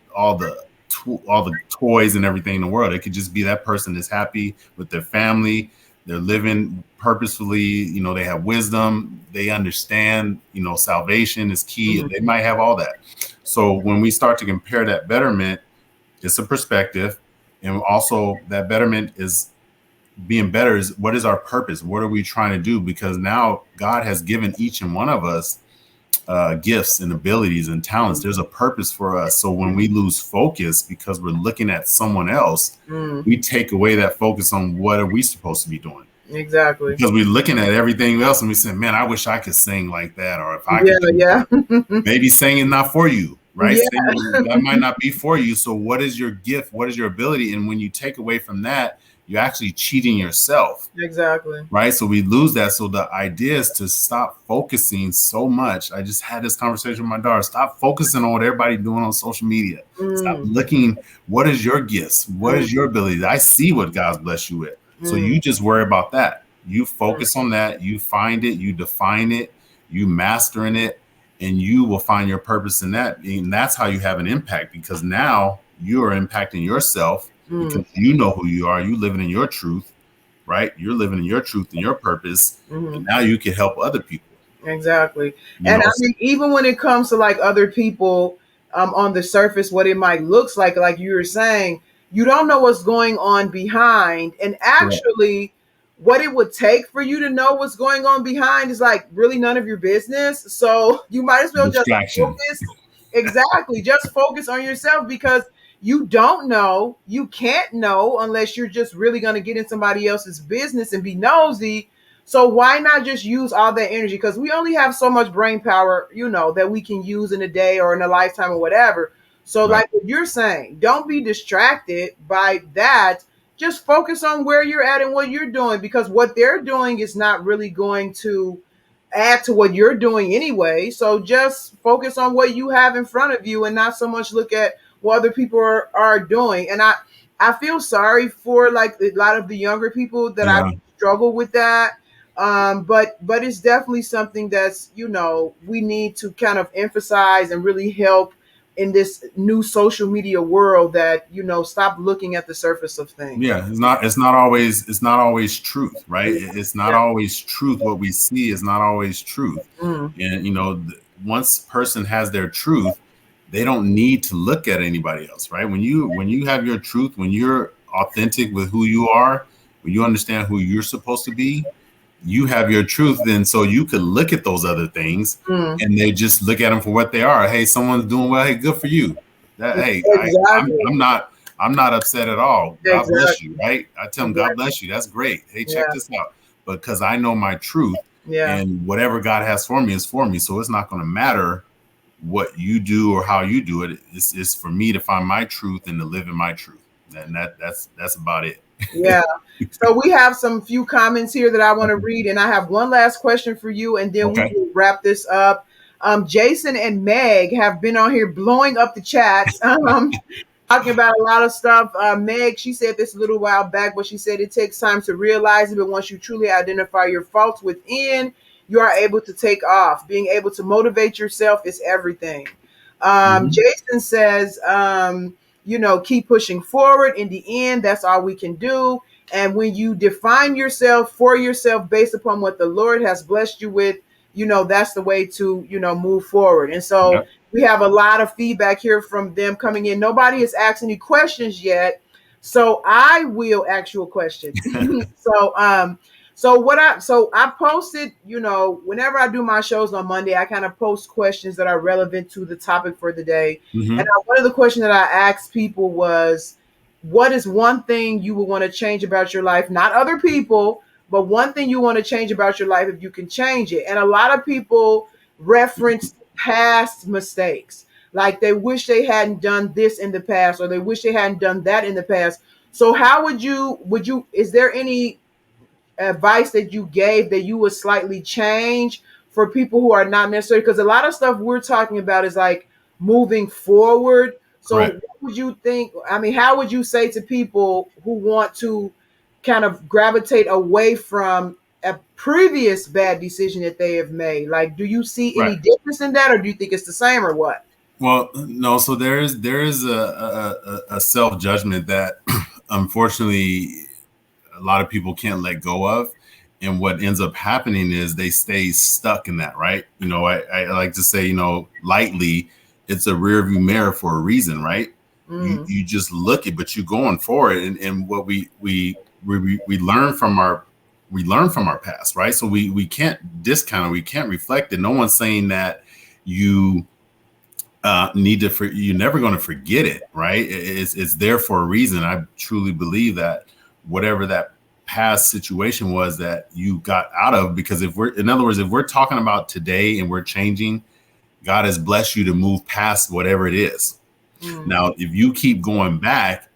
toys and everything in the world. It could just be that person is happy with their family. They're living purposefully. You know, they have wisdom. They understand. You know, salvation is key. Mm-hmm. They might have all that. So when we start to compare that betterment, it's a perspective, and also that betterment is being better is what is our purpose? What are we trying to do? Because now God has given each and one of us gifts and abilities and talents. There's a purpose for us. So when we lose focus because we're looking at someone else, we take away that focus on what are we supposed to be doing. Exactly. Because we're looking at everything else and we say, man, I wish I could sing like that. Or if I Yeah, could, yeah. maybe singing not for you, right? Yeah. Singing, that might not be for you. So what is your gift? What is your ability? And when you take away from that, you're actually cheating yourself. Exactly. Right. So we lose that. So the idea is to stop focusing so much. I just had this conversation with my daughter. Stop focusing on what everybody's doing on social media. Stop looking, what is your gifts? What is your ability? I see what God's blessed you with. So you just worry about that. You focus on that. You find it. You define it. You mastering it. And you will find your purpose in that. And that's how you have an impact, because now you are impacting yourself because you know who you are. You living in your truth. Right? You're living in your truth and your purpose. And now you can help other people. Exactly. You And know? I mean, even when it comes to like other people on the surface, what it might looks like you were saying, you don't know what's going on behind. And actually, what it would take for you to know what's going on behind is like really none of your business. So you might as well just Distraction. focus. Exactly. Just focus on yourself, because you don't know, you can't know unless you're just really going to get in somebody else's business and be nosy. So why not just use all that energy? Because we only have so much brain power, that we can use in a day or in a lifetime or whatever. So like what you're saying, don't be distracted by that. Just focus on where you're at and what you're doing, because what they're doing is not really going to add to what you're doing anyway. So just focus on what you have in front of you and not so much look at what other people are doing. And I feel sorry for like a lot of the younger people that I struggle with that. But it's definitely something that's, we need to kind of emphasize and really help in this new social media world, that, stop looking at the surface of things. Yeah, it's not always truth, right? It's not always truth. What we see is not always truth. And once a person has their truth, they don't need to look at anybody else, right? When you have your truth, when you're authentic with who you are, when you understand who you're supposed to be, you have your truth. Then so you could look at those other things and they just look at them for what they are. Hey, someone's doing well. Hey, good for you. Hey, Exactly. I'm not upset at all. God bless you, right? I tell them, God Exactly. bless you. That's great. Hey, check Yeah. this out. Because I know my truth, Yeah. and whatever God has for me is for me. So it's not going to matter what you do or how you do it. It's for me to find my truth and to live in my truth. And that's about it. Yeah. So we have some few comments here that I want to read, and I have one last question for you, and then we Okay. will wrap this up. Jason and Meg have been on here blowing up the chats, talking about a lot of stuff. Meg, she said this a little while back, but she said it takes time to realize it, but once you truly identify your faults within, you are able to take off. Being able to motivate yourself is everything. Jason says, keep pushing forward. In the end, that's all we can do. And when you define yourself for yourself based upon what the Lord has blessed you with, that's the way to, move forward. And so we have a lot of feedback here from them coming in. Nobody has asked any questions yet. So I will ask you a question. So I posted, whenever I do my shows on Monday, I kind of post questions that are relevant to the topic for the day. And one of the questions that I asked people was, what is one thing you would want to change about your life? Not other people, but one thing you want to change about your life if you can change it. And a lot of people reference past mistakes. Like they wish they hadn't done this in the past, or they wish they hadn't done that in the past. So how would you, is there any advice that you gave that you would slightly change for people who are not necessarily, because a lot of stuff we're talking about is like moving forward. So what would you think, I mean, how would you say to people who want to kind of gravitate away from a previous bad decision that they have made? Like, do you see any Right. difference in that, or do you think it's the same, or what? Well, no. So there is a self judgment that unfortunately a lot of people can't let go of. And what ends up happening is they stay stuck in that, right? I like to say, lightly, it's a rear view mirror for a reason, right? You just look it, but you're going for it. And what we learn from our past, right? So we can't discount it, we can't reflect it. No one's saying that you you're never going to forget it, right? It's there for a reason. I truly believe that whatever that past situation was that you got out of, because if we're talking about today and we're changing, God has blessed you to move past whatever it is. Now, if you keep going back,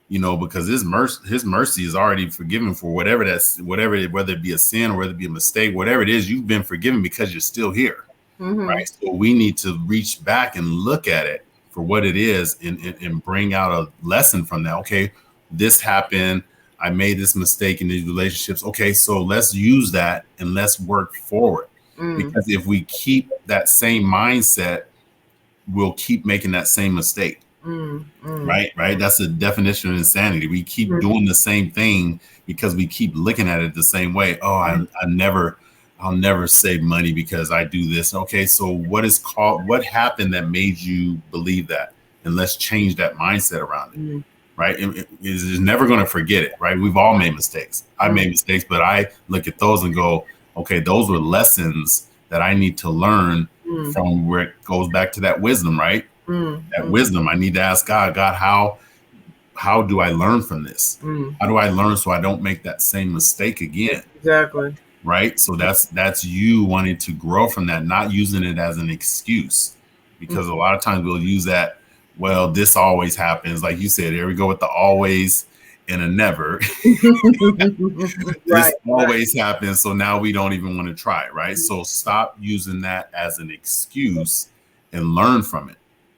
because his mercy is already forgiven for whether it be a sin or whether it be a mistake, whatever it is, you've been forgiven because you're still here. Right. So we need to reach back and look at it for what it is and bring out a lesson from that. Okay, this happened. I made this mistake in these relationships. Okay, so let's use that and let's work forward. Because if we keep that same mindset, we'll keep making that same mistake. Right. That's the definition of insanity. We keep doing the same thing because we keep looking at it the same way. Oh, I'll never save money because I do this. Okay, so what happened that made you believe that? And let's change that mindset around it. Right. It's never going to forget it. Right. We've all made mistakes. I made mistakes, but I look at those and go, okay, those were lessons that I need to learn from, where it goes back to that wisdom, right? That wisdom. I need to ask God, how do I learn from this? How do I learn so I don't make that same mistake again? Exactly. Right. So that's you wanting to grow from that, not using it as an excuse, because a lot of times we'll use that. Well, this always happens. Like you said, here we go with the always and a never. This always happens. So now we don't even want to try it. Right. So stop using that as an excuse and learn from it.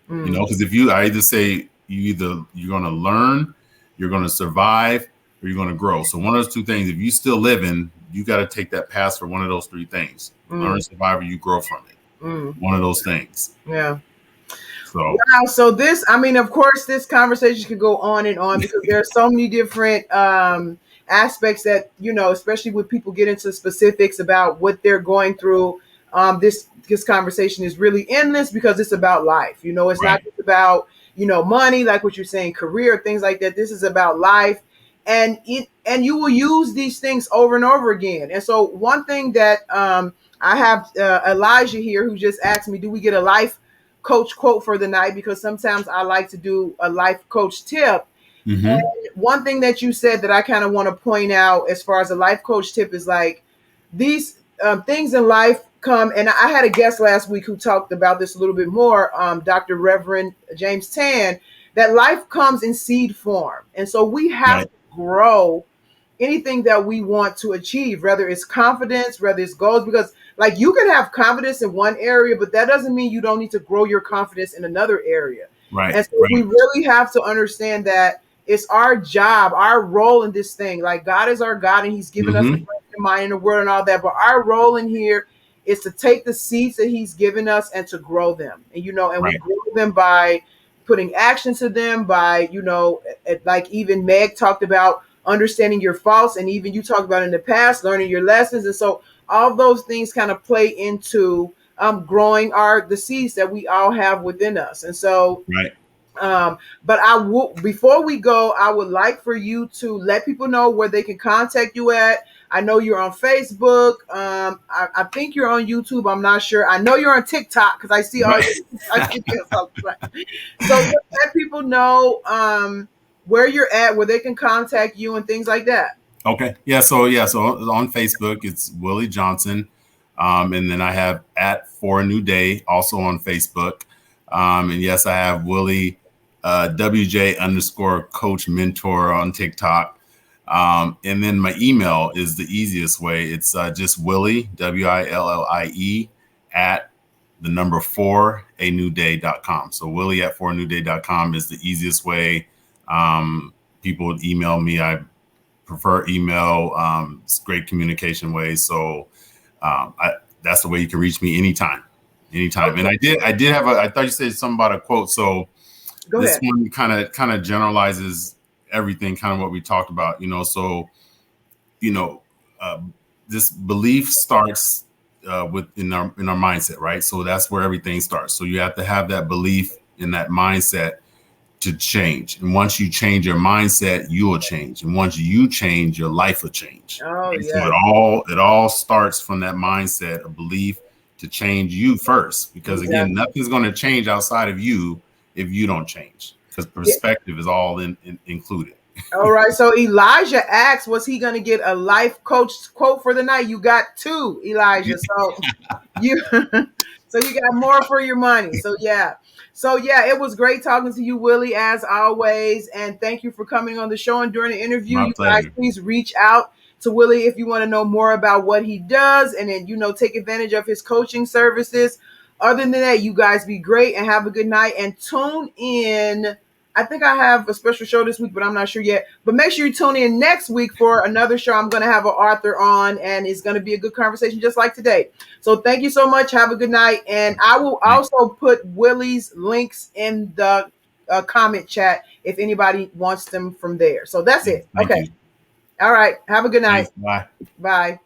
Because I either say you're going to learn, you're going to survive, or you're going to grow. So one of those two things, if you still living, you got to take that path for one of those three things. Learn, survive, or you grow from it. One of those things. Yeah. So, wow. So of course, this conversation could go on and on because there are so many different aspects that, especially when people get into specifics about what they're going through. This conversation is really endless because it's about life. It's not just about, money, like what you're saying, career, things like that. This is about life. And you will use these things over and over again. And so one thing that I have Elijah here who just asked me, do we get a life coach quote for the night? Because sometimes I like to do a life coach tip. And one thing that you said that I kind of want to point out as far as a life coach tip is like these things in life come. And I had a guest last week who talked about this a little bit more, Dr. Reverend James Tan, that life comes in seed form. And so we have to grow anything that we want to achieve, whether it's confidence, whether it's goals, because like you can have confidence in one area, but that doesn't mean you don't need to grow your confidence in another area. And so we really have to understand that it's our job, our role in this thing. Like God is our God and he's given us the mind in the world and all that. But our role in here is to take the seeds that he's given us and to grow them. And, we grow them by putting action to them, by, like even Meg talked about understanding your faults. And even you talked about in the past, learning your lessons. And so all those things kind of play into growing the seeds that we all have within us. And so, but before we go, I would like for you to let people know where they can contact you at. I know you're on Facebook. I think you're on YouTube. I'm not sure. I know you're on TikTok because I see all your So let people know where you're at, where they can contact you and things like that. Okay. Yeah. So on Facebook, it's Willie Johnson. And then I have @For a New Day also on Facebook. And yes, I have Willie WJ_coach mentor on TikTok. And then my email is the easiest way. It's just Willie, WILLIE @4anewday.com. So Willie @4anewday.com is the easiest way. People would email me. I prefer email. It's great communication way. So that's the way you can reach me anytime. Okay. And I did have I thought you said something about a quote. So Go this ahead. one kind of generalizes everything, kind of what we talked about, so, this belief starts in our mindset, right? So that's where everything starts. So you have to have that belief in that mindset to change. And once you change your mindset, you will change. And once you change, your life will change. Oh, right? yeah. So it all starts from that mindset of belief to change you first. Because again, nothing's going to change outside of you if you don't change. Because perspective is all included. All right. So Elijah asked, was he going to get a life coach quote for the night? You got 2, Elijah. So you got more for your money. So yeah. It was great talking to you, Willie, as always. And thank you for coming on the show and during the interview. My pleasure. Guys, please reach out to Willie if you want to know more about what he does and then, take advantage of his coaching services. Other than that, you guys be great and have a good night and tune in. I think I have a special show this week, but I'm not sure yet. But make sure you tune in next week for another show. I'm going to have an author on, and it's going to be a good conversation just like today. So thank you so much. Have a good night. And I will also put Willie's links in the comment chat if anybody wants them from there. So that's it. Okay. All right. Have a good night. Thanks. Bye. Bye.